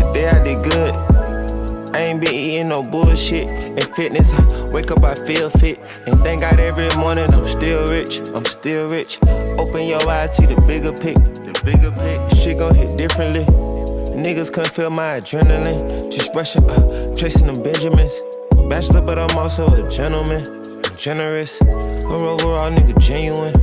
Today I did good. I ain't been eating no bullshit. In fitness, I wake up, I feel fit. And thank God every morning I'm still rich. I'm still rich. Open your eyes, see the bigger pic. The bigger pic. Shit gon' hit differently. Niggas couldn't feel my adrenaline. Just rushing, chasing them Benjamins. Bachelor, but I'm also a gentleman. I'm generous. Or overall nigga genuine.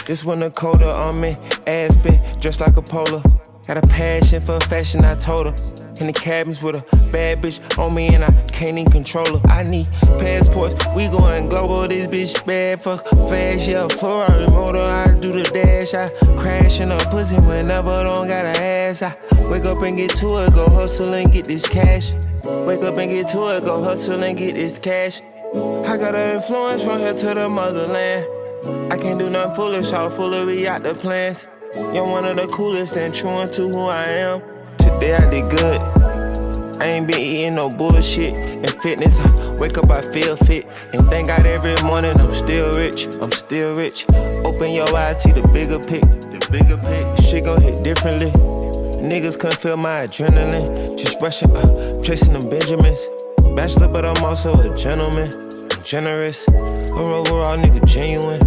This winter colder on me. Ass bit, dressed like a polo. Got a passion for fashion, I told her. In the cabins with a bad bitch on me and I can't even control her. I need passports, we going global. This bitch bad, fuck fast, yeah. Ferrari motor, I do the dash. I crash in a pussy whenever don't got a ass. I wake up and get to it, go hustle and get this cash. Wake up and get to it, go hustle and get this cash. I got an influence from here to the motherland. I can't do nothing foolish, all foolery out the plans. You're one of the coolest and true to who I am. Today I did good. I ain't been eating no bullshit. In fitness, I wake up, I feel fit. And thank God every morning I'm still rich. I'm still rich. Open your eyes, see the bigger pic. The bigger pic. Shit gon' hit differently. Niggas couldn't feel my adrenaline. Just rushing, chasing them Benjamins. Bachelor, but I'm also a gentleman. I'm generous. Or overall nigga genuine.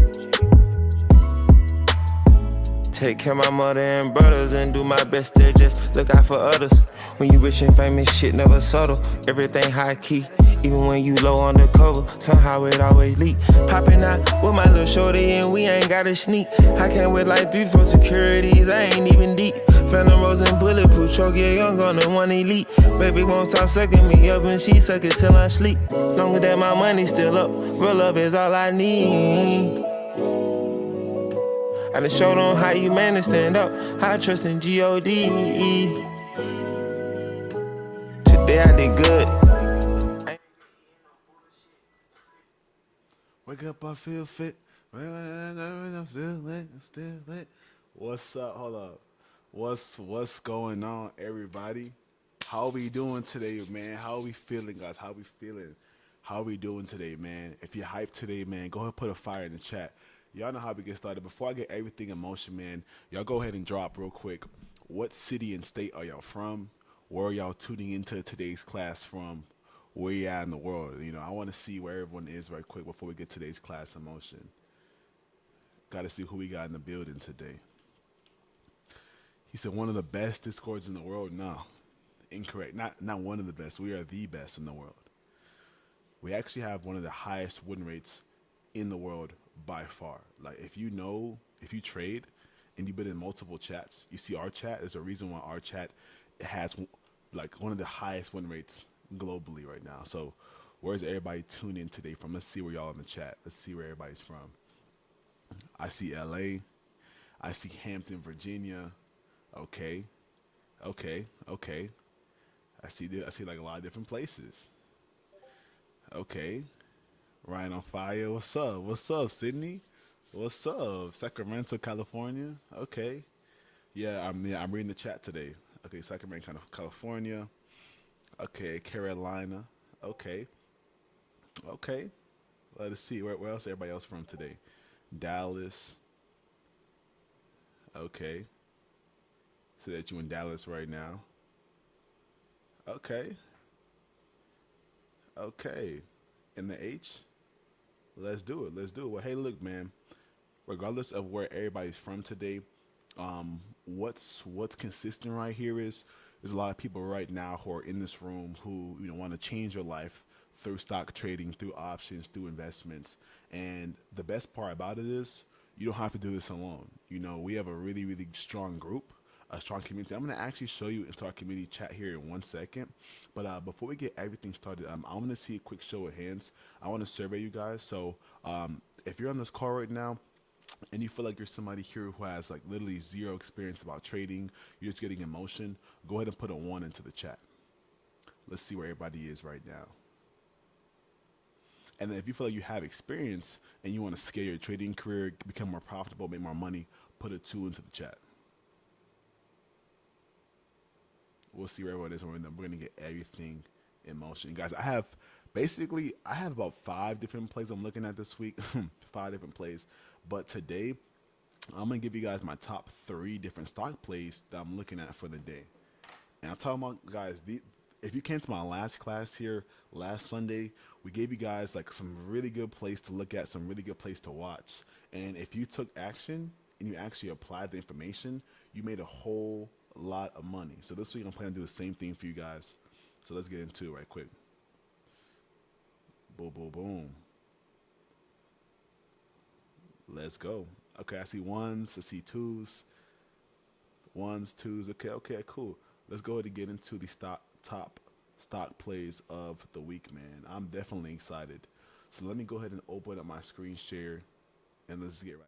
Take care of my mother and brothers and do my best to just look out for others. When you rich and famous, shit never subtle. Everything high key, even when you low on the cover. Somehow it always leak. Popping out with my little shorty and we ain't got a sneak. I came with like 3-4 securities, I ain't even deep. Phantom Rose and bulletproof choke, yeah, young on the one elite. Baby won't stop sucking me up and she suck it till I sleep. Longer that my money still up, real love is all I need. I done showed on how you man to stand up, how I trust in G.O.D. Today I did good. Wake up, I feel fit. I'm still lit, I'm still lit. What's up? Hold up. What's going on, everybody? How we doing today, man? How we feeling, guys? How we feeling? How we doing today, man? If you're hyped today, man, go ahead and put a fire in the chat. Y'all know how we get started. Before I get everything in motion, man, y'all go ahead and drop real quick. What city and state are y'all from? Where are y'all tuning into today's class from? Where you at in the world? You know, I want to see where everyone is right quick before we get today's class in motion. Got to see who we got in the building today. He said one of the best Discords in the world. No, incorrect. Not one of the best. We are the best in the world. We actually have one of the highest win rates in the world by far. Like if you trade and you've been in multiple chats, you see our chat. There's a reason why our chat has like one of the highest win rates globally right now. So where's everybody tuned in today from? Let's see where y'all in the chat. Let's see where everybody's from. I see LA. I see Hampton, Virginia. Okay. I see like a lot of different places. Okay. Ryan on fire. What's up? What's up, Sydney? What's up? Sacramento, California. Okay. Yeah, I'm reading the chat today. Okay, Sacramento, California. Okay, Carolina. Okay. Let us see. Where else everybody else from today? Dallas. Okay. So that you in Dallas right now. Okay. In the H. Let's do it. Well, hey, look, man. Regardless of where everybody's from today, what's consistent right here is there's a lot of people right now who are in this room who want to change your life through stock trading, through options, through investments. And the best part about it is you don't have to do this alone. We have a really, really strong group, a strong community. I'm going to actually show you into our community chat here in 1 second. But before we get everything started, I want to see a quick show of hands. I want to survey you guys. So if you're on this call right now and you feel like you're somebody here who has like literally zero experience about trading, you're just getting emotion, go ahead and put a 1 into the chat. Let's see where everybody is right now. And then if you feel like you have experience and you want to scale your trading career, become more profitable, make more money, put a 2 into the chat. We'll see where everyone is, and we're going to get everything in motion. Guys, I have about 5 different plays I'm looking at this week, 5 different plays. But today, I'm gonna give you guys my top 3 different stock plays that I'm looking at for the day. And I'm talking about, guys, if you came to my last class here last Sunday, we gave you guys like some really good plays to look at, some really good plays to watch. And if you took action and you actually applied the information, you made a whole lot of money. So this week I'm planning to do the same thing for you guys. So let's get into it right quick. Boom, boom, boom. Let's go. Okay, I see ones, I see twos, ones, twos. Okay, okay, cool. Let's go ahead and get into the top stock plays of the week, man. I'm definitely excited. So let me go ahead and open up my screen share and let's get right.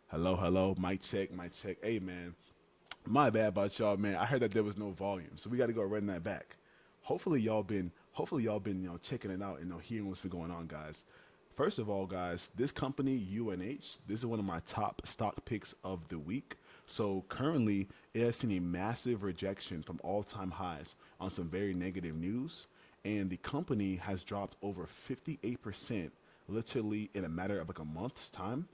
Hello, hello, mic check, mic check. Hey, man, my bad about y'all, man. I heard that there was no volume, so we got to go run that back. Hopefully y'all been checking it out and hearing what's been going on, guys. First of all, guys, this company UNH, this is one of my top stock picks of the week. So currently, it has seen a massive rejection from all-time highs on some very negative news, and the company has dropped over 58% literally in a matter of like a month's time.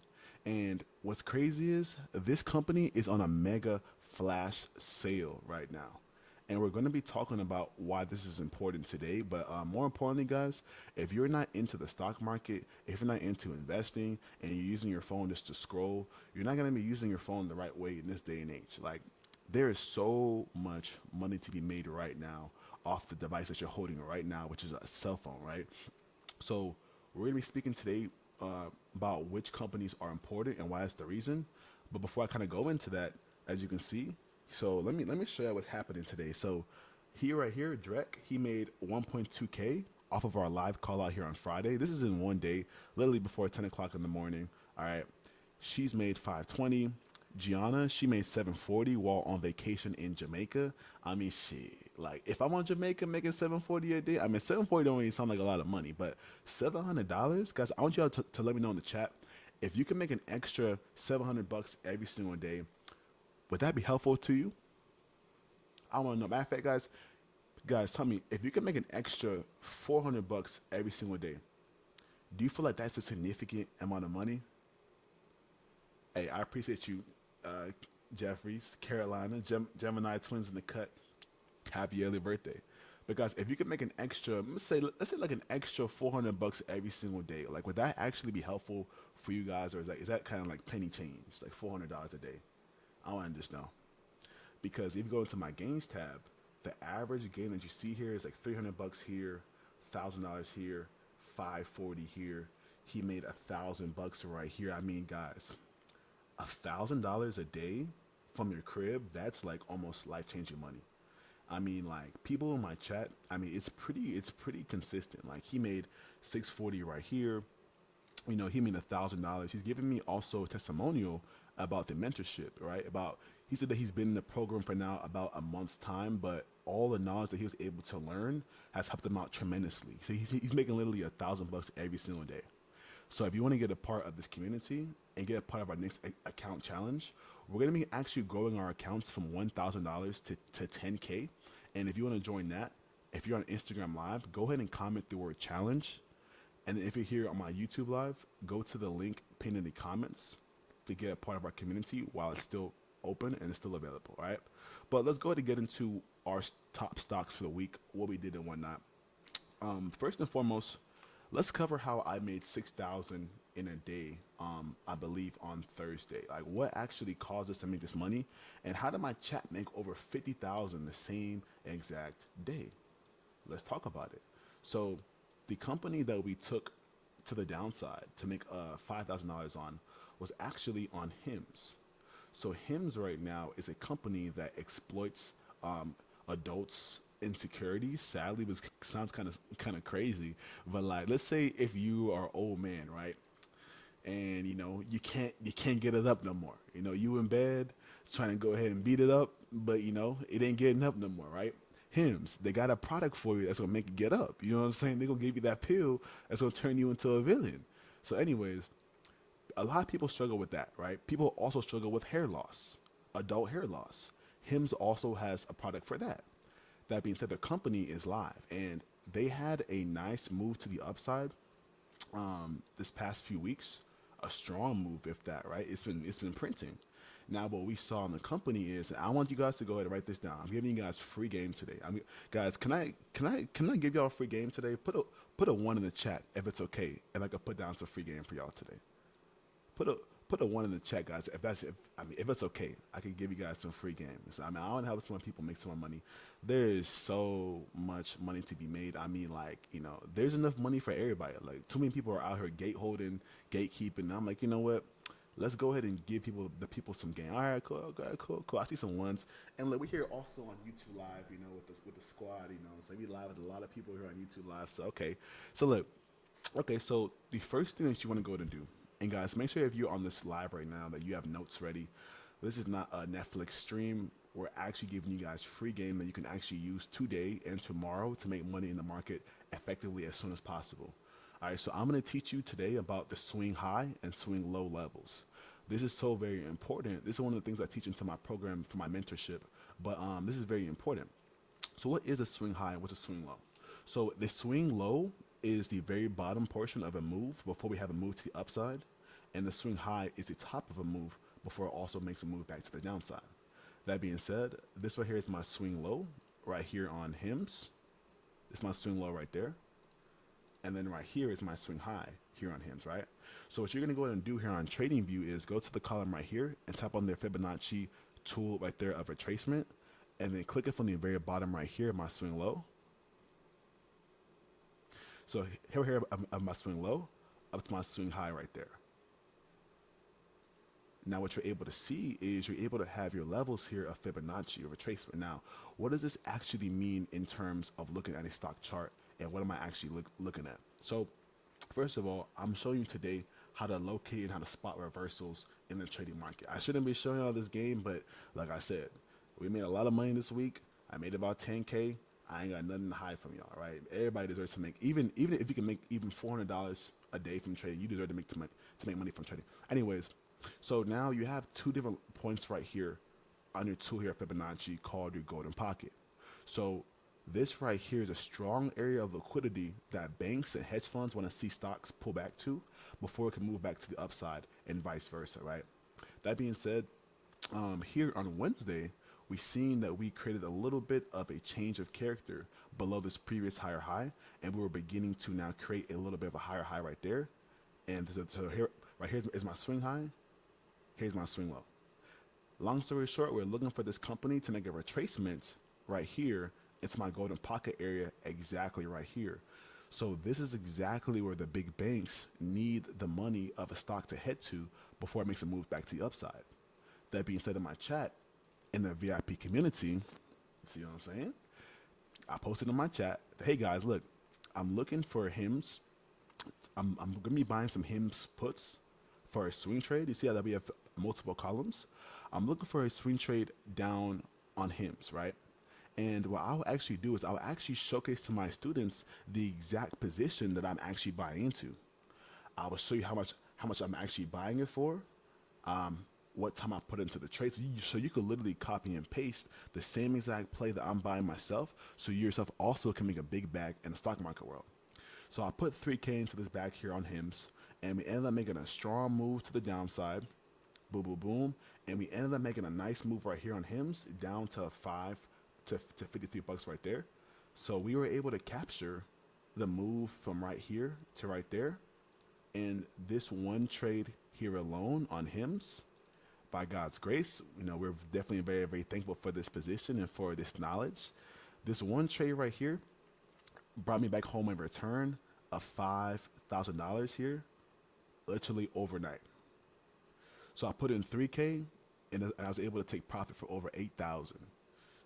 And what's crazy is this company is on a mega flash sale right now. And we're going to be talking about why this is important today. But more importantly, guys, if you're not into the stock market, if you're not into investing and you're using your phone just to scroll, you're not going to be using your phone the right way in this day and age. Like, there is so much money to be made right now off the device that you're holding right now, which is a cell phone, right? So we're going to be speaking today about which companies are important and why it's the reason. But before I kind of go into that, as you can see, so let me show you what's happening today. So here, right here, Drek, he made 1.2K off of our live call out here on Friday. This is in one day, literally before 10 o'clock in the morning. All right, she's made 520. Gianna, she made 740 while on vacation in Jamaica. I mean, shit. Like, if I'm on Jamaica making 740 a day, I mean, 740 don't really sound like a lot of money, but $700, guys. I want y'all to let me know in the chat if you can make an extra $700 every single day. Would that be helpful to you? I want to know. Matter of fact, guys, tell me if you can make an extra $400 every single day. Do you feel like that's a significant amount of money? Hey, I appreciate you, Jeffries, Carolina, Gemini twins in the cut. Happy early birthday. Because if you could make an extra, let's say like an extra $400 every single day, like would that actually be helpful for you guys, or is that kind of like penny change, like $400 a day? I want to just know. Because if you go into my gains tab, the average gain that you see here is like $300 here, $1,000 here, 540 here. He made $1,000 right here. I mean, guys, $1,000 a day from your crib, that's like almost life-changing money. I mean, like people in my chat, I mean, it's pretty consistent. Like he made 640 right here. You know, he made $1,000. He's giving me also a testimonial about the mentorship, right? About he said that he's been in the program for now about a month's time, but all the knowledge that he was able to learn has helped him out tremendously. So he's making literally $1,000 every single day. So if you want to get a part of this community and get a part of our next account challenge, we're going to be actually growing our accounts from $1,000 to 10K. And if you want to join that, if you're on Instagram Live, go ahead and comment the word challenge. And if you're here on my YouTube Live, go to the link pinned in the comments to get a part of our community while it's still open and it's still available, all right? But let's go ahead and get into our top stocks for the week, what we did and whatnot. First and foremost, let's cover how I made 6,000 in a day, I believe on Thursday. Like what actually caused us to make this money, and how did my chat make over 50,000 the same exact day? Let's talk about it. So the company that we took to the downside to make $5,000 on was actually on Hims. So Hims right now is a company that exploits adults' insecurities. Sadly, this sounds kind of crazy, but like let's say if you are an old man, right? And you know you can't get it up no more. You know you in bed trying to go ahead and beat it up, but you know it ain't getting up no more, right? Hims, they got a product for you that's gonna make you get up. You know what I'm saying? They're gonna give you that pill that's gonna turn you into a villain. So anyways, a lot of people struggle with that, right? People also struggle with hair loss, adult hair loss. Hims also has a product for that. That being said, the company is live, and they had a nice move to the upside this past few weeks. A strong move, if that, right? It's been printing. Now, what we saw in the company is, I want you guys to go ahead and write this down. I'm giving you guys free game today. I mean, guys, can I give y'all a free game today? Put a one in the chat if it's okay, and I can put down some free game for y'all today. Put a one in the chat, guys. If it's okay, I can give you guys some free games. I mean, I want to help some people make some more money. There is so much money to be made. I mean, like, you know, there's enough money for everybody. Like, too many people are out here gatekeeping. And I'm like, you know what? Let's go ahead and give the people some game. All right, cool. I see some ones, and like, we're here also on YouTube Live, you know, with the squad, you know. So we live with a lot of people here on YouTube Live. So okay, so look, okay, so the first thing that you want to go ahead and do. And guys, make sure if you're on this live right now that you have notes ready. This is not a Netflix stream. We're actually giving you guys free game that you can actually use today and tomorrow to make money in the market effectively as soon as possible. All right, so I'm going to teach you today about the swing high and swing low levels. This is so very important. This is one of the things I teach into my program for my mentorship, but this is very important. So what is a swing high and what's a swing low? So the swing low is the very bottom portion of a move before we have a move to the upside, and the swing high is the top of a move before it also makes a move back to the downside. That being said, this right here is my swing low right here on Hims. It's my swing low right there. And then right here is my swing high here on Hims, right? So what you're gonna go ahead and do here on TradingView is go to the column right here and tap on the Fibonacci tool right there of retracement, and then click it from the very bottom right here, my swing low. So here of my swing low up to my swing high right there. Now what you're able to see is you're able to have your levels here of Fibonacci or retracement. Now, what does this actually mean in terms of looking at a stock chart, and what am I actually looking at? So first of all, I'm showing you today how to locate and how to spot reversals in the trading market. I shouldn't be showing y'all this game, but like I said, we made a lot of money this week. I made about 10K. I ain't got nothing to hide from y'all, right? Everybody deserves to make, even if you can make even $400 a day from trading, you deserve to make money from trading. Anyways, so now you have two different points right here on your tool here, Fibonacci, called your golden pocket. So this right here is a strong area of liquidity that banks and hedge funds want to see stocks pull back to before it can move back to the upside, and vice versa, right? That being said, here on Wednesday, we seen that we created a little bit of a change of character below this previous higher high, and we were beginning to now create a little bit of a higher high right there. And so here, right here is my swing high. Here's my swing low. Long story short, we're looking for this company to make a retracement right here. It's my golden pocket area exactly right here. So this is exactly where the big banks need the money of a stock to head to before it makes a move back to the upside. That being said, in my chat, in the VIP community, see what I'm saying? I posted in my chat, hey guys, look, I'm looking for HIMS. I'm going to be buying some HIMS puts for a swing trade. You see how that we have multiple columns? I'm looking for a swing trade down on HIMS, right? And what I'll actually do is I'll actually showcase to my students the exact position that I'm actually buying into. I will show you how much I'm actually buying it for, what time I put into the trade. So you could literally copy and paste the same exact play that I'm buying myself, so you yourself also can make a big bag in the stock market world. So I put 3K into this bag here on HIMS, and we ended up making a strong move to the downside. Boom, boom, boom. And we ended up making a nice move right here on HIMS down to 5 to 53 bucks right there. So we were able to capture the move from right here to right there. And this one trade here alone on HIMS, by God's grace, we're definitely very, very thankful for this position and for this knowledge. This one trade right here brought me back home a return of $5,000 here, literally overnight. So I put in 3K and I was able to take profit for over 8,000.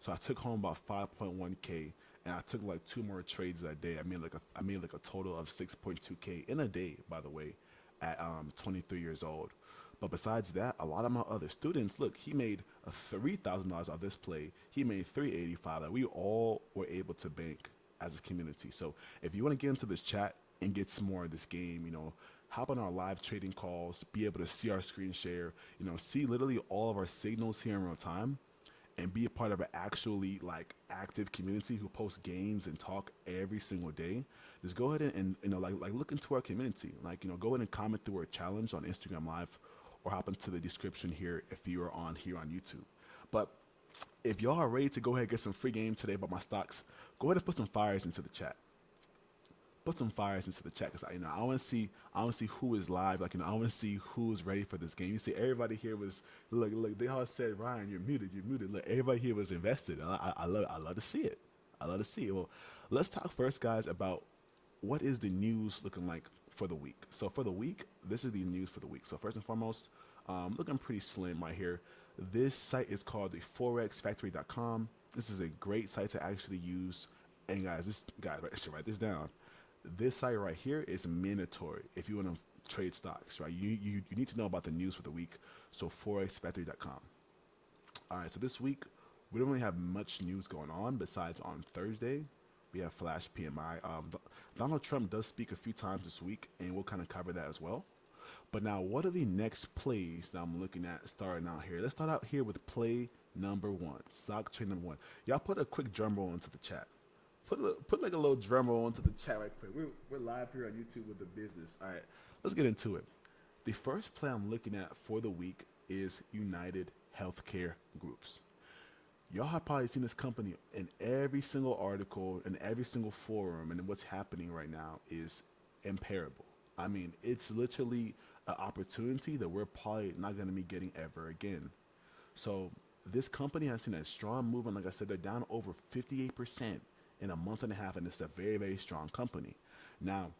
So I took home about 5.1K, and I took like 2 more trades that day. I made like a total of 6.2K in a day, by the way, at 23 years old. But besides that, a lot of my other students, look, he made $3,000 on this play. He made $385. That we all were able to bank as a community. So if you want to get into this chat and get some more of this game, hop on our live trading calls, be able to see our screen share, see literally all of our signals here in real time, and be a part of an actually active community who posts games and talk every single day. Just go ahead and look into our community. Go ahead and comment through our challenge on Instagram Live, or hop into the description here if you are on here on YouTube. But if y'all are ready to go ahead and get some free game today about my stocks, go ahead and put some fires into the chat. Put some fires into the chat, because I want to see who is live. I want to see who's ready for this game. You see, everybody here was look. They all said, Ryan, you're muted. Look, everybody here was invested. I love to see it. I love to see it. Well, let's talk first, guys, about what is the news looking like for the week. So for the week, this is the news for the week. So first and foremost, looking pretty slim right here. This site is called the forexfactory.com. This is a great site to actually use. And guys, write this down. This site right here is mandatory if you want to trade stocks, right? You need to know about the news for the week. So forexfactory.com. All right, so this week we don't really have much news going on besides on Thursday we have flash PMI. Donald Trump does speak a few times this week, and we'll kind of cover that as well. But now, what are the next plays that I'm looking at starting out here? Let's start out here with play number 1, stock trade number 1. Y'all put a quick drum roll into the chat. Put like a little drum roll into the chat right quick. We're live here on YouTube with the business. All right, let's get into it. The first play I'm looking at for the week is United Healthcare Groups. Y'all have probably seen this company in every single article and every single forum, and what's happening right now is imparable. I mean, it's literally an opportunity that we're probably not going to be getting ever again. So this company has seen a strong movement. Like I said, they're down over 58% in a month and a half, and it's a very, very strong company. Now,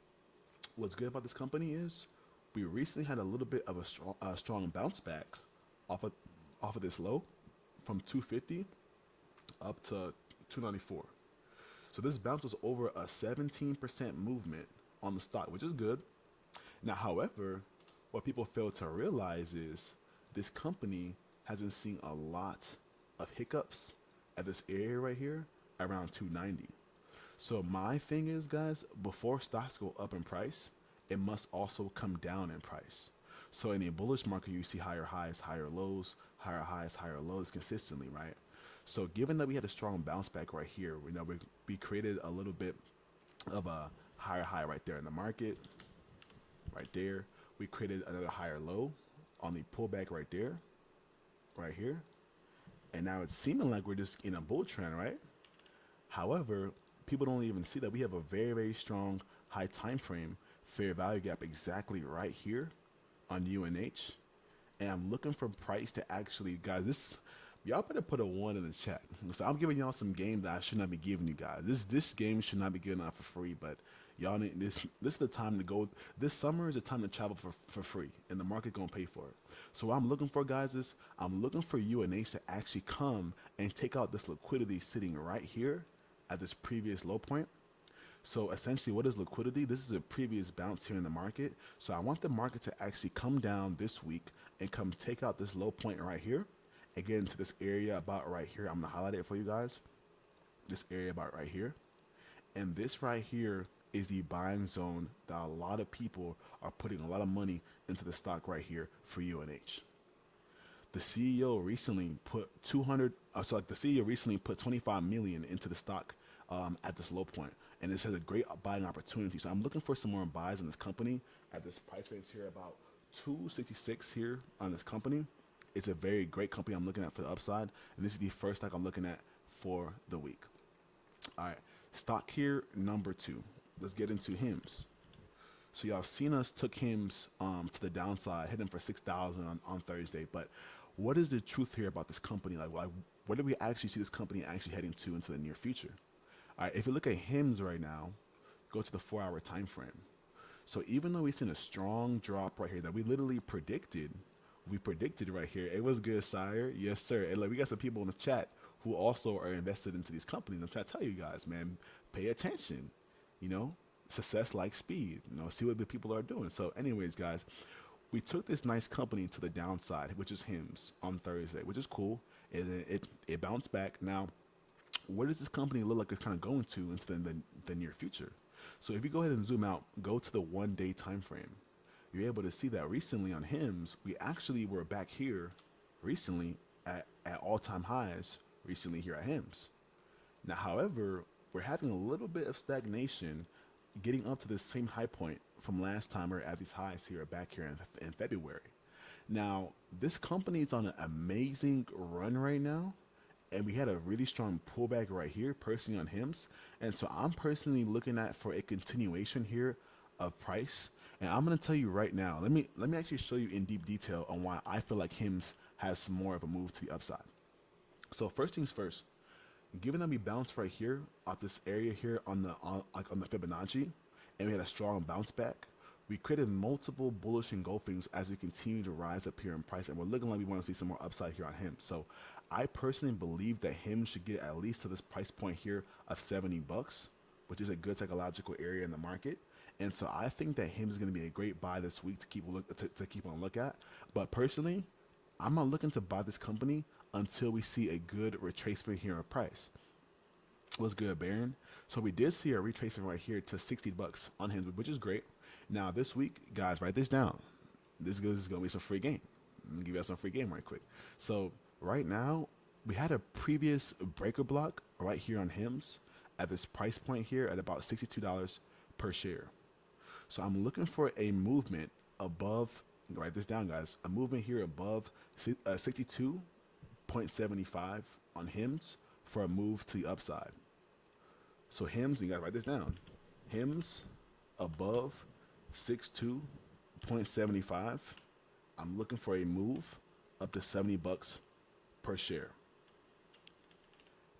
what's good about this company is we recently had a little bit of a strong bounce back off of this low from 250 up to 294. So this bounce was over a 17% movement on the stock, which is good. Now, however, what people fail to realize is this company has been seeing a lot of hiccups at this area right here around 290. So my thing is, guys, before stocks go up in price, it must also come down in price. So in a bullish market, you see higher highs, higher lows, higher highs, higher lows consistently, right? So given that we had a strong bounce back right here, we created a little bit of a higher high right there in the market, right there. We created another higher low on the pullback right there, right here. And now it's seeming like we're just in a bull trend, right? However, people don't even see that we have a very, very strong high time frame fair value gap exactly right here on UNH. And I'm looking for price to actually, guys, this, y'all better put a 1 in the chat. So I'm giving y'all some game that I should not be giving you guys. This game should not be given out for free, but y'all need this is the time to go. This summer is the time to travel for free, and the market gonna pay for it. So what I'm looking for, guys, is I'm looking for UNH to actually come and take out this liquidity sitting right here at this previous low point. So essentially, what is liquidity? This is a previous bounce here in the market. So I want the market to actually come down this week and come take out this low point right here and get into this area about right here. I'm gonna highlight it for you guys. This area about right here. And this right here is the buying zone that a lot of people are putting a lot of money into the stock right here for UNH. The CEO recently put 25 million into the stock at this low point, and this has a great buying opportunity. So I'm looking for some more buys in this company at this price range here, about 266 here on this company. It's a very great company I'm looking at for the upside, and this is the first stock I'm looking at for the week. All right, stock here number 2. Let's get into HIMS. So y'all seen us took HIMS to the downside, hit him for 6,000 on Thursday. But what is the truth here about this company? Like where do we actually see this company actually heading to into the near future? All right, if you look at HIMS right now, go to the 4-hour time frame. So even though we've seen a strong drop right here that we literally predicted, right here, it was good, sire. Yes, sir. And like we got some people in the chat who also are invested into these companies. I'm trying to tell you guys, man, pay attention. You know, success like speed. You know, see what the people are doing. So anyways, guys, we took this nice company to the downside, which is HIMS, on Thursday, which is cool. It bounced back. Now, where does this company look like it's kind of going to into the near future? So if you go ahead and zoom out, go to the 1-day time frame, you're able to see that recently on HIMS, we actually were back here recently at all-time highs recently here at HIMS. Now, however, we're having a little bit of stagnation getting up to the same high point from last time or at these highs here back here in February. Now, this company is on an amazing run right now, and we had a really strong pullback right here personally on HIMS. And so I'm personally looking at for a continuation here of price. And I'm going to tell you right now, let me actually show you in deep detail on why I feel like HIMS has more of a move to the upside. So first things first, given that we bounced right here off this area here on the Fibonacci, and we had a strong bounce back, we created multiple bullish engulfings as we continue to rise up here in price, and we're looking like we want to see some more upside here on HIMS. So I personally believe that HIMS should get at least to this price point here of $70, which is a good psychological area in the market. And so I think that HIMS is going to be a great buy this week to keep on look at. But personally, I'm not looking to buy this company until we see a good retracement here in price. What's good, Baron? So we did see a retracement right here to $60 on HIMS, which is great. Now this week, guys, write this down. This is going to be some free game. I'm going to give you guys some free game right quick. So right now, we had a previous breaker block right here on HIMS at this price point here at about $62 per share. So I'm looking for a movement above, write this down, guys, a movement here above 62.75 on HIMS for a move to the upside. So HIMS, you guys write this down, HIMS above 62.75. I'm looking for a move up to $70 per share.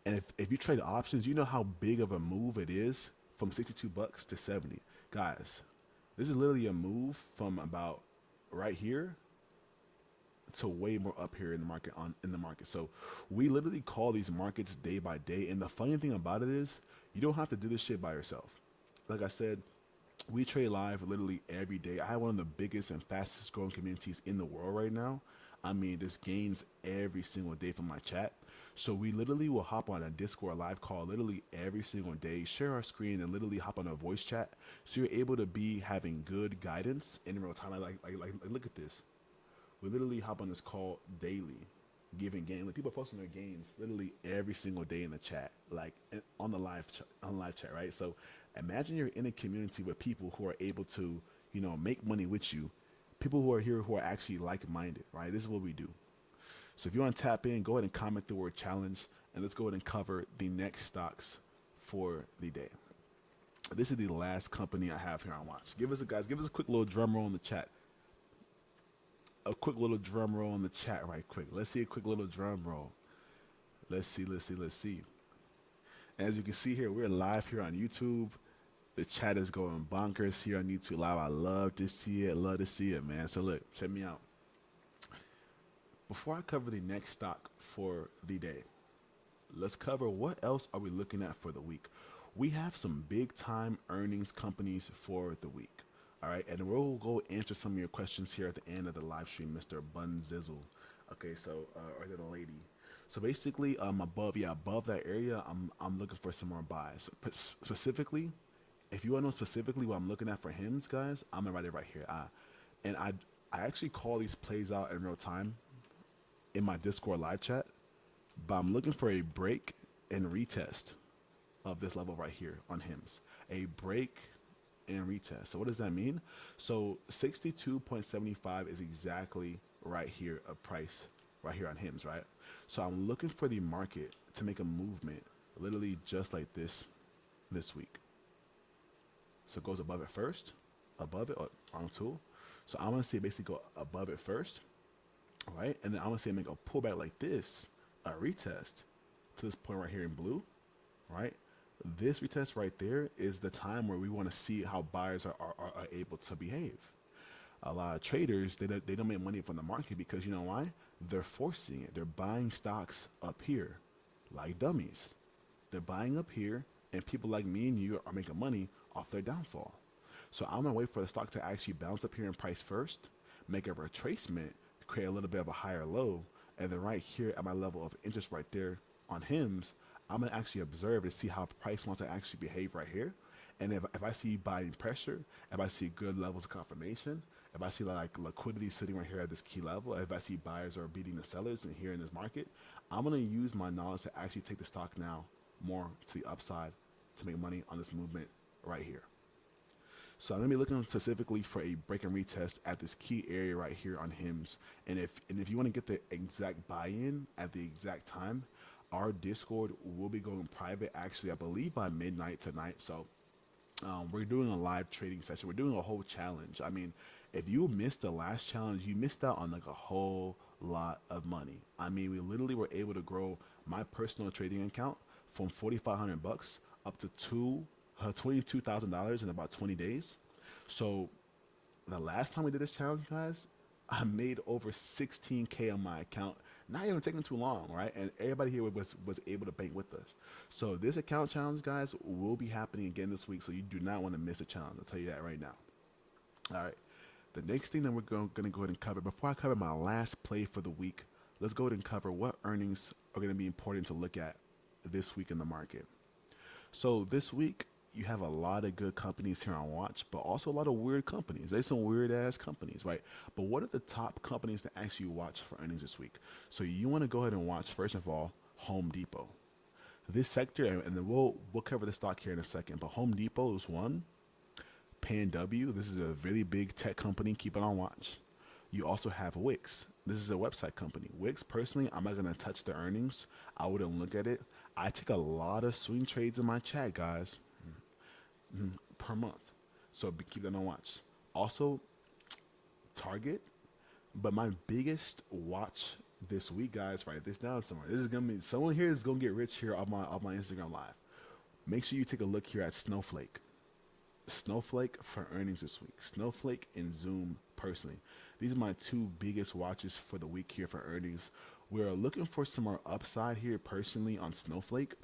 And if you trade options, you know how big of a move it is from $62 to 70. Guys, this is literally a move from about right here to way more up here in the market. So we literally call these markets day by day. And the funny thing about it is you don't have to do this shit by yourself. Like I said, we trade live literally every day. I have one of the biggest and fastest growing communities in the world right now. I mean, there's gains every single day from my chat. So we literally will hop on a Discord live call literally every single day, share our screen, and literally hop on a voice chat. So you're able to be having good guidance in real time. Like look at this. We literally hop on this call daily, giving gains. Like people are posting their gains literally every single day in the chat, like on the live chat, right? So imagine you're in a community with people who are able to, you know, make money with you, people who are here who are actually like-minded, right? This is what we do. So if you want to tap in, go ahead and comment the word challenge, and let's go ahead and cover the next stocks for the day. This is the last company I have here on watch. Give us a quick little drum roll in the chat. A quick little drum roll in the chat right quick. Let's see a quick little drum roll. Let's see. As you can see here, we're live here on YouTube. The chat is going bonkers here on YouTube Live. I love to see it, man. So look, check me out. Before I cover the next stock for the day, let's cover what else are we looking at for the week. We have some big time earnings companies for the week. All right, and we'll go answer some of your questions here at the end of the live stream, Mr. Bunzizzle. Okay, so or the lady. So basically, above that area, I'm looking for some more buys. Specifically, if you want to know specifically what I'm looking at for HIMS, guys, I'm gonna write it right here. And I actually call these plays out in real time in my Discord live chat, but I'm looking for a break and retest of this level right here on HIMS. A break and retest. So what does that mean? So 62.75 is exactly right here, a price right here on HIMS, right? So I'm looking for the market to make a movement literally just like this week. So it goes above it first, above it, wrong tool. So I'm gonna say basically go above it first, right? And then I'm gonna say make a pullback like this, a retest to this point right here in blue, right? This retest right there is the time where we want to see how buyers are able to behave. A lot of traders, they don't make money from the market because you know why? They're forcing it. They're buying stocks up here like dummies. They're buying up here, and people like me and you are making money off their downfall. So I'm gonna wait for the stock to actually bounce up here in price first, make a retracement, create a little bit of a higher low, and then right here at my level of interest right there on HIMS, I'm gonna actually observe to see how price wants to actually behave right here. And if I see buying pressure, if I see good levels of confirmation, if I see like liquidity sitting right here at this key level, if I see buyers are beating the sellers and here in this market, I'm gonna use my knowledge to actually take the stock now more to the upside to make money on this movement right here. So I'm gonna be looking specifically for a break and retest at this key area right here on HIMS. And if you want to get the exact buy-in at the exact time, our Discord will be going private actually, I believe by midnight tonight. So we're doing a live trading session. We're doing a whole challenge. I mean, if you missed the last challenge, you missed out on like a whole lot of money. I mean, we literally were able to grow my personal trading account from $4,500 up to $22,000 in about 20 days. So the last time we did this challenge, guys, I made over 16K on my account. Not even taking too long, right? And everybody here was able to bank with us. So this account challenge, guys, will be happening again this week. So you do not want to miss a challenge. I'll tell you that right now. All right. The next thing that we're going to go ahead and cover, before I cover my last play for the week, let's go ahead and cover what earnings are going to be important to look at this week in the market. So this week, you have a lot of good companies here on watch, but also a lot of weird companies. There's some weird ass companies, right? But what are the top companies to actually watch for earnings this week? So you want to go ahead and watch, first of all, Home Depot. This sector, and then we'll cover the stock here in a second, but Home Depot is one. PanW, this is a really big tech company. Keep it on watch. You also have Wix. This is a website company. Wix, personally, I'm not going to touch the earnings. I wouldn't look at it. I take a lot of swing trades in my chat, guys, per month. So keep that on watch. Also, Target. But my biggest watch this week, guys, write this down somewhere. This is going to be, someone here is going to get rich here on my Instagram live. Make sure you take a look here at Snowflake. Snowflake for earnings this week. Snowflake and Zoom personally. These are my two biggest watches for the week here for earnings. We're looking for some more upside here personally on Snowflake.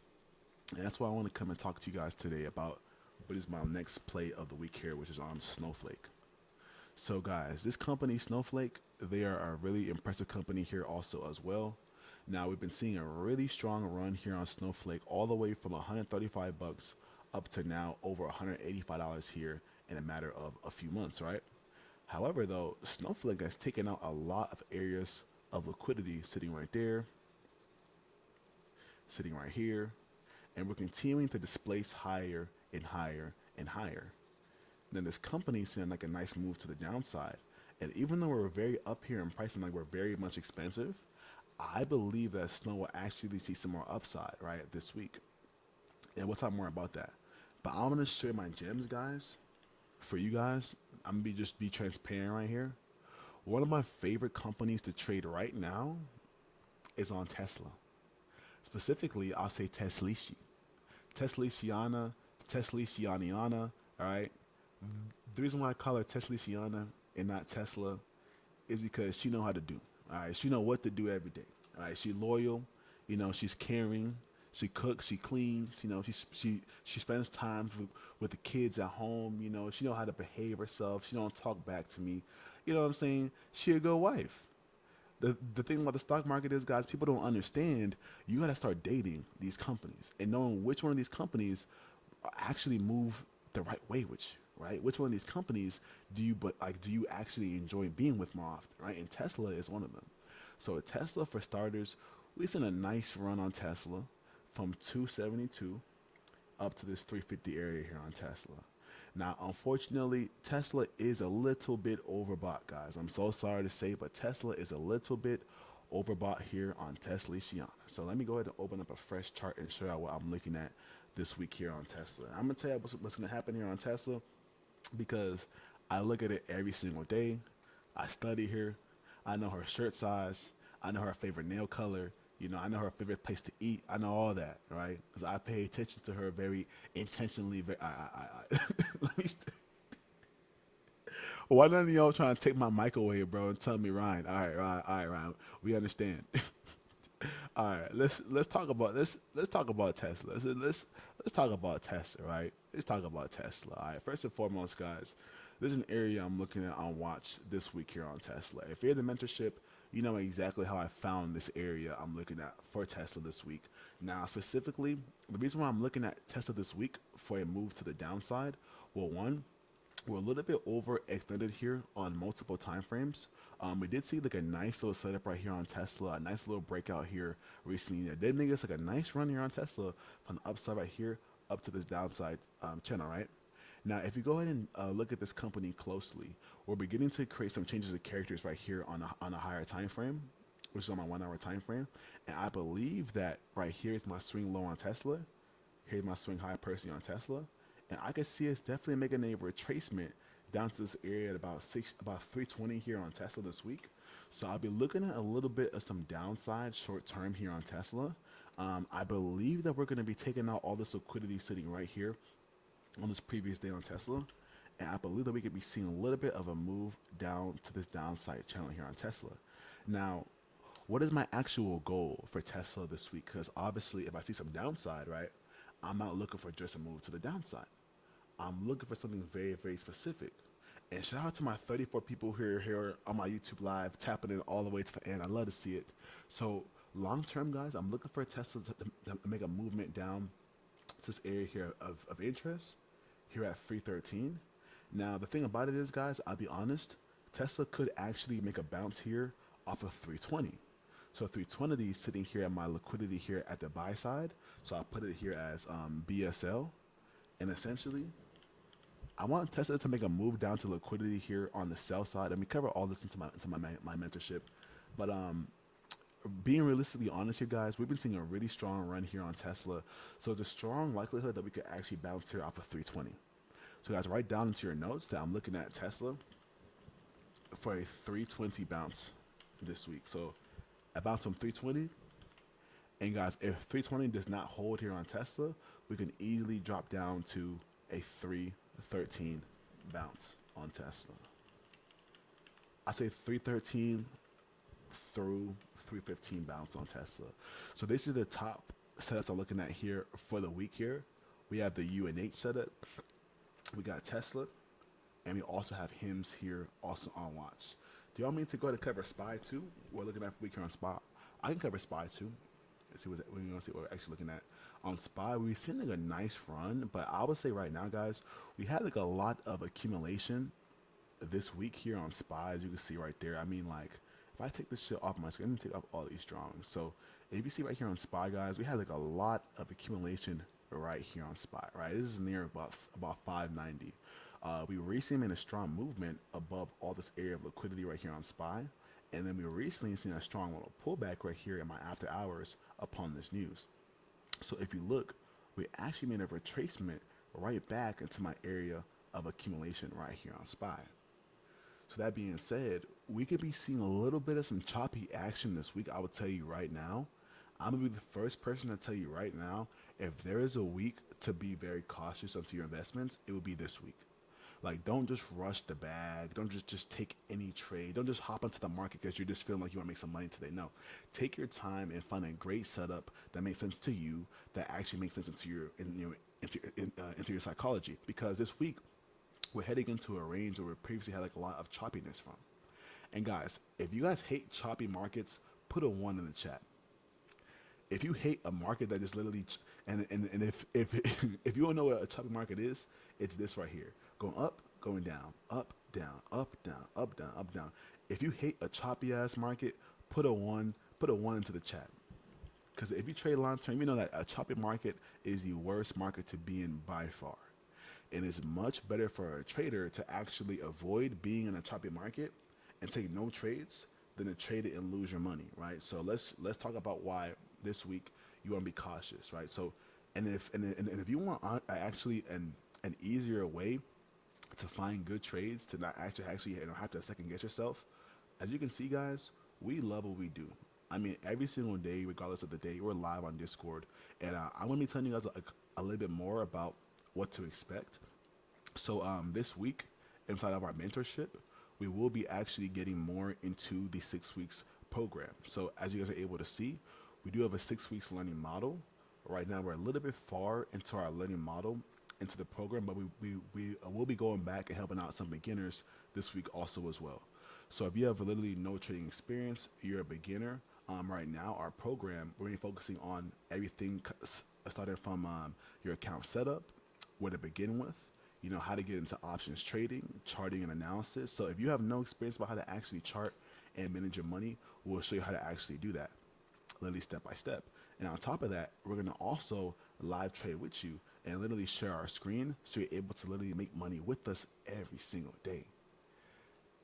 And that's why I want to come and talk to you guys today about what is my next play of the week here, which is on Snowflake. So guys, this company Snowflake, they are a really impressive company here also as well. Now we've been seeing a really strong run here on Snowflake all the way from $135 up to now over $185 here in a matter of a few months, right? However, though, Snowflake has taken out a lot of areas of liquidity sitting right there, sitting right here, and we're continuing to displace higher and higher and higher. And then this company is seeing like a nice move to the downside, And even though we're very up here in price and like we're very much expensive, I believe that Snow will actually see some more upside, right, this week. And we'll talk more about that. But I'm gonna share my gems, guys, for you guys. I'm gonna just be transparent right here. One of my favorite companies to trade right now is on Tesla. Specifically, I'll say Teslishi. Tesliciana, Teslicianiana, all right? The reason why I call her Tesliciana and not Tesla is because she know how to do. All right, she know what to do every day. All right, she loyal, you know, she's caring, she cooks, she cleans, you know, she spends time with the kids at home, you know, she know how to behave herself. She don't talk back to me. You know what I'm saying? She a good wife. The thing about the stock market is, guys, people don't understand. You gotta start dating these companies and knowing which one of these companies actually move the right way with you, right? Which one of these companies do you actually enjoy being with more often, right? And Tesla is one of them. So at Tesla, for starters, we've seen a nice run on Tesla from 272 up to this 350 area here on Tesla. Now, unfortunately, Tesla is a little bit overbought, guys. I'm so sorry to say, but Tesla is a little bit overbought here on Tesliciana. So let me go ahead and open up a fresh chart and show you what I'm looking at this week here on Tesla. I'm gonna tell you what's gonna happen here on Tesla because I look at it every single day. I study her. I know her shirt size. I know her favorite nail color. You know, I know her favorite place to eat. I know all that, right? Because I pay attention to her very intentionally. Let me. Why none of y'all trying to take my mic away, bro, and tell me, Ryan? All right, Ryan. We understand. All right, let's talk about Tesla. Let's talk about Tesla, right? Let's talk about Tesla. All right. First and foremost, guys, there's an area I'm looking at on watch this week here on Tesla. If you're the mentorship, you know exactly how I found this area I'm looking at for Tesla this week. Now, specifically, the reason why I'm looking at Tesla this week for a move to the downside, well, one, we're a little bit over extended here on multiple time frames. We did see like a nice little setup right here on Tesla, a nice little breakout here recently. It did make us like a nice run here on Tesla from the upside right here up to this downside channel, right? Now, if you go ahead and look at this company closely, we're beginning to create some changes of characters right here on a higher time frame, which is on my 1 hour time frame. And I believe that right here is my swing low on Tesla. Here's my swing high personally on Tesla. And I can see us definitely making a retracement down to this area at about 320 here on Tesla this week. So I'll be looking at a little bit of some downside short term here on Tesla. I believe that we're going to be taking out all this liquidity sitting right here on this previous day on Tesla. And I believe that we could be seeing a little bit of a move down to this downside channel here on Tesla. Now, what is my actual goal for Tesla this week? Because obviously, if I see some downside, right, I'm not looking for just a move to the downside. I'm looking for something very, very specific. And shout out to my 34 people here on my YouTube live, tapping it all the way to the end. I love to see it. So long term, guys, I'm looking for Tesla to make a movement down to this area here of interest, here at 313. Now, the thing about it is, guys, I'll be honest, Tesla could actually make a bounce here off of 320. So 320 is sitting here at my liquidity here at the buy side. So I'll put it here as BSL. And essentially, I want Tesla to make a move down to liquidity here on the sell side. And we cover all this into my mentorship. But being realistically honest here, guys, we've been seeing a really strong run here on Tesla. So there's a strong likelihood that we could actually bounce here off of 320. So guys, write down into your notes that I'm looking at Tesla for a 320 bounce this week. So I bounce from 320. And guys, if 320 does not hold here on Tesla, we can easily drop down to a 313 bounce on Tesla. I say 313 through 315 bounce on Tesla. So this is the top setups I'm looking at here for the week here. We have the UNH setup. We got Tesla. And we also have HIMS here also on watch. Do y'all mean to go ahead and cover SPY too? We're looking at week here on SPY. I can cover SPY too. Let's see what we're gonna see what we're actually looking at. On SPY, we've seen like a nice run, but I would say right now, guys, we had like a lot of accumulation this week here on SPY, as you can see right there. I mean, like, if I take this shit off my screen, I'm gonna take off all these drawings. So if you see right here on SPY, guys, we had like a lot of accumulation right here on SPY, right? This is near about 590. We recently made a strong movement above all this area of liquidity right here on SPY. And then we recently seen a strong little pullback right here in my after hours upon this news. So if you look, we actually made a retracement right back into my area of accumulation right here on SPY. So that being said, we could be seeing a little bit of some choppy action this week. I would tell you right now, I'm gonna be the first person to tell you right now, if there is a week to be very cautious onto your investments, it will be this week. Like, don't just rush the bag. Don't just take any trade. Don't just hop into the market because you're just feeling like you want to make some money today. No, take your time and find a great setup that makes sense to you, that actually makes sense into your psychology. Because this week we're heading into a range where we previously had like a lot of choppiness from. And guys, if you guys hate choppy markets, put a 1 in the chat. If you hate a market that is literally, and if if you don't know what a choppy market is, it's this right here. Going up, going down, up, down, up, down, up, down, up, down. If you hate a choppy ass market, put a 1 into the chat. Because if you trade long term, you know that a choppy market is the worst market to be in by far. And it's much better for a trader to actually avoid being in a choppy market and take no trades than to trade it and lose your money, right? So let's talk about why this week you want to be cautious, right? So, and if you want actually an easier way to find good trades, to not actually have to second guess yourself, as you can see, guys, we love what we do. I mean, every single day, regardless of the day, we're live on Discord, and I'm gonna be telling you guys a little bit more about what to expect. So this week, inside of our mentorship, we will be actually getting more into the 6 weeks program. So as you guys are able to see, we do have a 6 weeks learning model. Right now, we're a little bit far into our learning model, into the program, but we will be going back and helping out some beginners this week also as well. So if you have literally no trading experience, you're a beginner, right now, our program, we're really focusing on everything starting from your account setup, where to begin with, you know, how to get into options trading, charting and analysis. So if you have no experience about how to actually chart and manage your money, we'll show you how to actually do that, literally step by step. And on top of that, we're gonna also live trade with you and literally share our screen so you're able to literally make money with us every single day.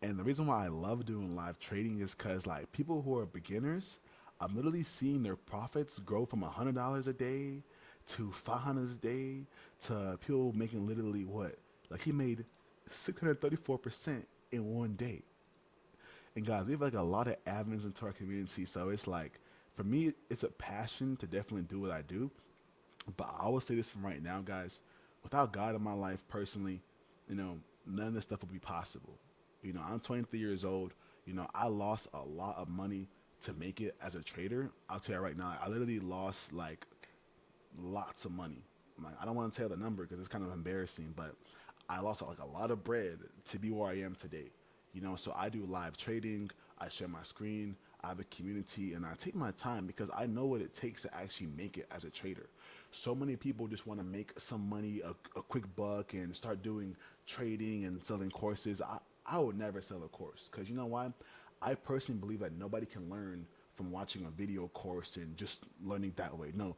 And the reason why I love doing live trading is because, like, people who are beginners, I'm literally seeing their profits grow from $100 a day to $500 a day to people making literally what? Like, he made 634% in one day. And guys, we have like a lot of admins into our community, so it's like, for me, it's a passion to definitely do what I do. But I will say this from right now, guys, without God in my life personally, you know, none of this stuff would be possible. You know, I'm 23 years old. You know, I lost a lot of money to make it as a trader. I'll tell you right now, I literally lost like lots of money. Like, I don't want to tell the number because it's kind of embarrassing, but I lost like a lot of bread to be where I am today. You know, so I do live trading, I share my screen, I have a community, and I take my time because I know what it takes to actually make it as a trader. So many people just want to make some money, a quick buck, and start doing trading and selling courses. I would never sell a course because, you know why? I personally believe that nobody can learn from watching a video course and just learning that way. No,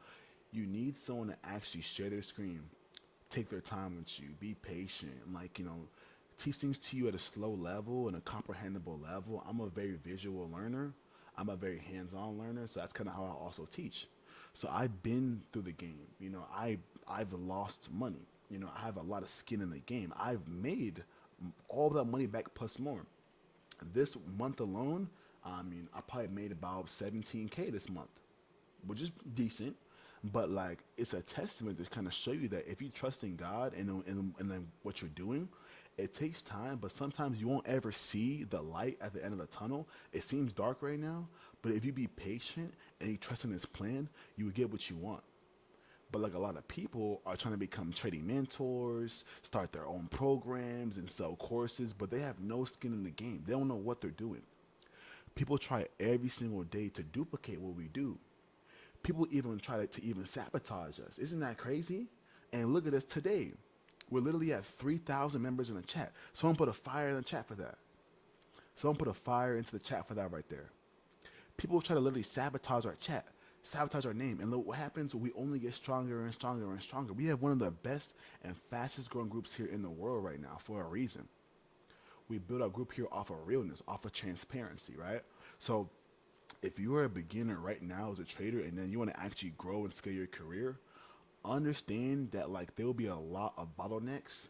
you need someone to actually share their screen, take their time with you, be patient, like, you know, teach things to you at a slow level and a comprehensible level. I'm a very visual learner. I'm a very hands-on learner, so that's kind of how I also teach. So I've been through the game. You know, I've lost money. You know, I have a lot of skin in the game. I've made all that money back plus more. This month alone, I mean, I probably made about 17K this month, which is decent. But like, it's a testament to kind of show you that if you trust in God and then what you're doing, it takes time, but sometimes you won't ever see the light at the end of the tunnel. It seems dark right now, but if you be patient and you trust in His plan, you will get what you want. But like, a lot of people are trying to become trading mentors, start their own programs and sell courses, but they have no skin in the game. They don't know what they're doing. People try every single day to duplicate what we do. People even try to even sabotage us. Isn't that crazy? And look at us today. We're literally at 3,000 members in the chat. Someone put a fire in the chat for that. Someone put a fire into the chat for that right there. People try to literally sabotage our chat. sabotage our name. And look what happens, we only get stronger and stronger and stronger. We have one of the best and fastest growing groups here in the world right now for a reason. We build our group here off of realness, off of transparency, right? So if you are a beginner right now as a trader and then you want to actually grow and scale your career, understand that like there will be a lot of bottlenecks,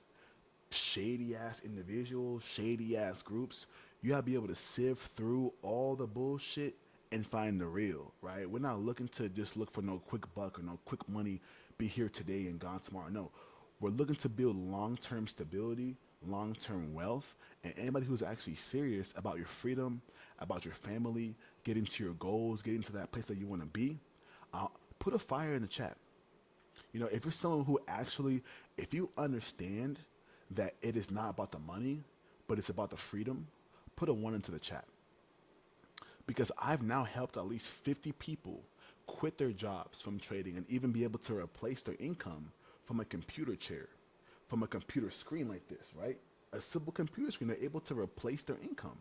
shady ass individuals, shady ass groups. You gotta be able to sift through all the bullshit and find the real, right? We're not looking to just look for no quick buck or no quick money, be here today and gone tomorrow. No, we're looking to build long-term stability, long-term wealth, and anybody who's actually serious about your freedom, about your family, getting to your goals, getting to that place that you want to be, put a fire in the chat. You know, if you're someone who actually, if you understand that it is not about the money, but it's about the freedom, put a 1 into the chat. Because I've now helped at least 50 people quit their jobs from trading and even be able to replace their income from a computer chair, from a computer screen like this, right? A simple computer screen, they're able to replace their income.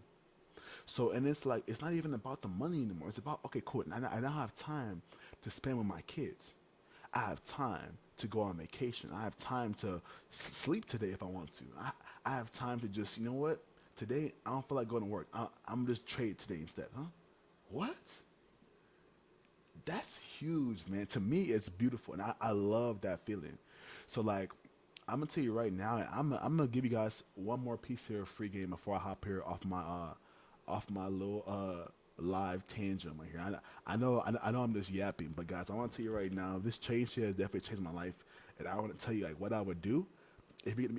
So, and it's like, it's not even about the money anymore. It's about, okay, cool. I now have time to spend with my kids. I have time to go on vacation. I have time to sleep today if I want to. I have time to just, you know what? Today, I don't feel like going to work. I'm just trade today instead, huh? What? That's huge, man. To me, it's beautiful, and I love that feeling. So, like, I'm gonna tell you right now, I'm gonna give you guys one more piece here of free game before I hop here off my little live tangent right here. I know I'm just yapping, but guys, I want to tell you right now, this change here has definitely changed my life, and I want to tell you like what I would do if you're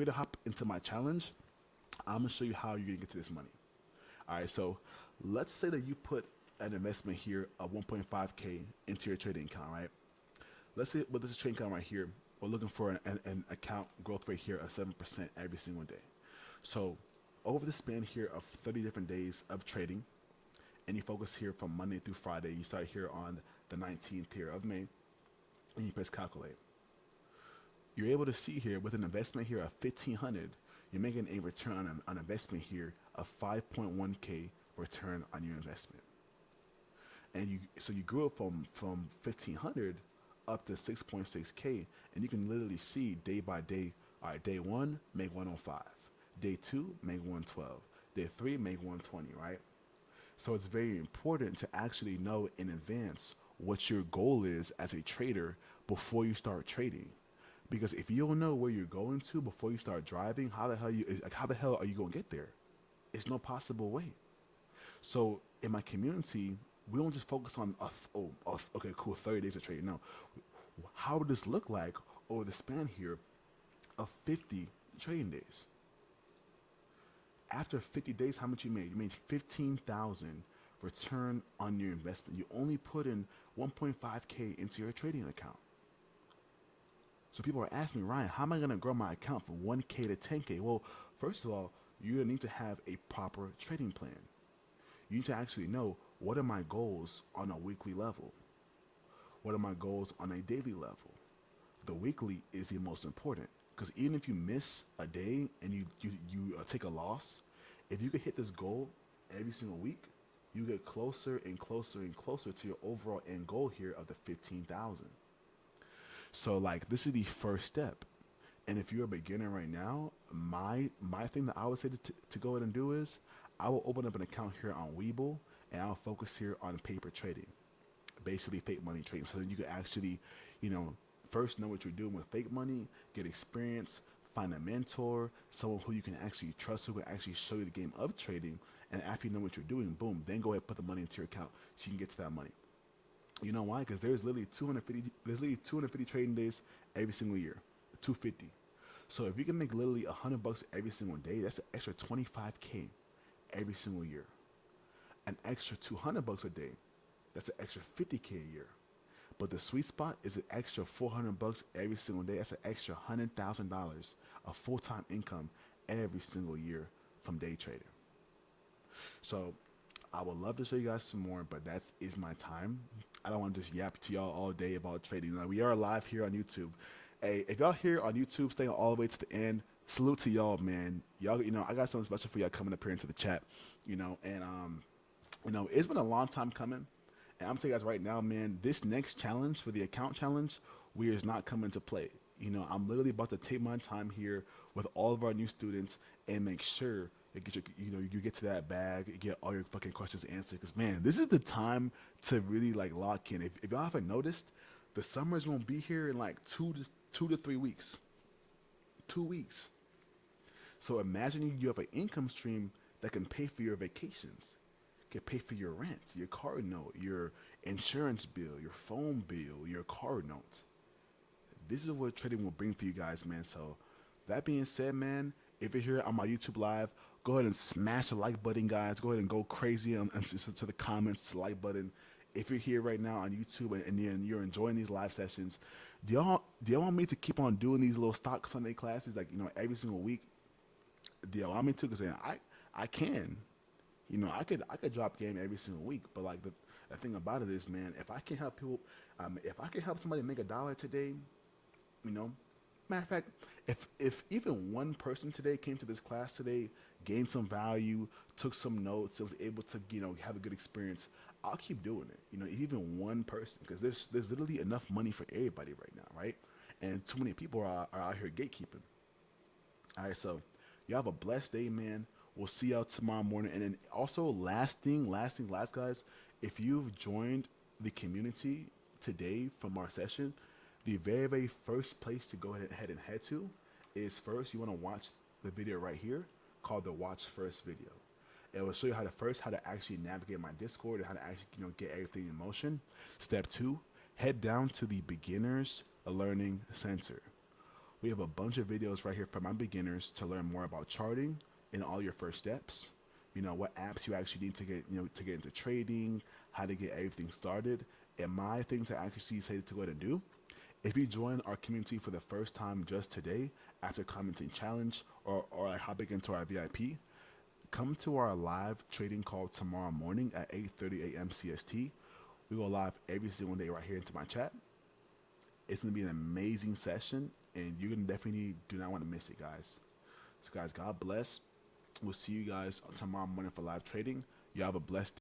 gonna hop into my challenge. I'm gonna show you how you're gonna get to this money. All right, so let's say that you put an investment here of 1.5K into your trading account, right? Let's say with this trading account right here, we're looking for an account growth rate here of 7% every single day. So over the span here of 30 different days of trading, and you focus here from Monday through Friday, you start here on the 19th here of May, and you press calculate. You're able to see here with an investment here of 1,500, you're making a return on investment here of 5.1K return on your investment. And so you grew it from 1,500 up to 6.6K, and you can literally see day by day. All right, day 1 make 105, day 2 make 112, day 3 make 120, right? So it's very important to actually know in advance what your goal is as a trader before you start trading. Because if you don't know where you're going to before you start driving, how the hell are you going to get there? It's no possible way. So in my community, we don't just focus on, okay, cool, 30 days of trading. No, how would this look like over the span here of 50 trading days? After 50 days, how much you made? You made 15,000 return on your investment. You only put in 1.5K into your trading account. So people are asking me, Ryan, how am I going to grow my account from 1K to 10K? Well, first of all, you need to have a proper trading plan. You need to actually know, what are my goals on a weekly level? What are my goals on a daily level? The weekly is the most important, because even if you miss a day and you take a loss, if you could hit this goal every single week, you get closer and closer and closer to your overall end goal here of the 15,000. So like, this is the first step. And if you're a beginner right now, my thing that I would say to go ahead and do is, I will open up an account here on Webull, and I'll focus here on paper trading, basically fake money trading. So that you can actually, first know what you're doing with fake money, get experience, find a mentor, someone who you can actually trust, who can actually show you the game of trading. And after you know what you're doing, boom, then go ahead and put the money into your account so you can get to that money. You know why? Because there's literally 250 trading days every single year, 250. So if you can make literally $100 every single day, that's an extra 25K every single year. An extra $200 a day, that's an extra 50K a year. But the sweet spot is an extra $400 every single day. That's an extra $100,000 of full-time income every single year from day trading. So I would love to show you guys some more, but that is my time. I don't want to just yap to y'all all day about trading. Like, we are live here on YouTube. Hey, if y'all here on YouTube, staying all the way to the end, salute to y'all, man. Y'all, I got something special for y'all coming up here into the chat, and it's been a long time coming. And I'm telling you guys right now, man, this next challenge for the account challenge, we is not coming to play. You know, I'm literally about to take my time here with all of our new students and make sure you get your, you know, you get to that bag, you get all your fucking questions answered. Cause man, this is the time to really like lock in. If y'all haven't noticed, the summer's gonna be here in like 2 to 3 weeks. 2 weeks. So imagine you have an income stream that can pay for your vacations, can pay for your rent, your car note, your insurance bill, your phone bill, your car notes. This is what trading will bring for you guys, man. So that being said, man, if you're here on my YouTube live, go ahead and smash the like button, guys. Go ahead and go crazy to the comments, to the like button. If you're here right now on YouTube and you're enjoying these live sessions, do y'all want me to keep on doing these little stock Sunday classes, like, you know, every single week? Do y'all want me to? Because I can. You know, I could drop game every single week, but like the thing about it is, man, if I can help people, if I can help somebody make $1 today, you know, matter of fact, if even one person today came to this class today, gained some value, took some notes, was able to, you know, have a good experience, I'll keep doing it. You know, even one person, because there's literally enough money for everybody right now, right? And too many people are out here gatekeeping. All right, so y'all have a blessed day, man. We'll see y'all tomorrow morning. And then also, last guys, if you've joined the community today from our session, the very first place to go ahead and head to is, first you want to watch the video right here called the Watch First video. It will show you how to actually navigate my Discord and how to actually, you know, get everything in motion. Step 2, head down to the Beginners Learning Center. We have a bunch of videos right here for my beginners to learn more about charting and all your first steps. You know, what apps you actually need to get, you know, to get into trading, how to get everything started, and my things I actually say to go ahead and do. If you join our community for the first time just today, after commenting challenge or like hopping into our VIP, come to our live trading call tomorrow morning at 8:30 a.m. CST. We go live every single day right here into my chat. It's going to be an amazing session, and you're going to definitely do not want to miss it, guys. So, guys, God bless. We'll see you guys tomorrow morning for live trading. You have a blessed day.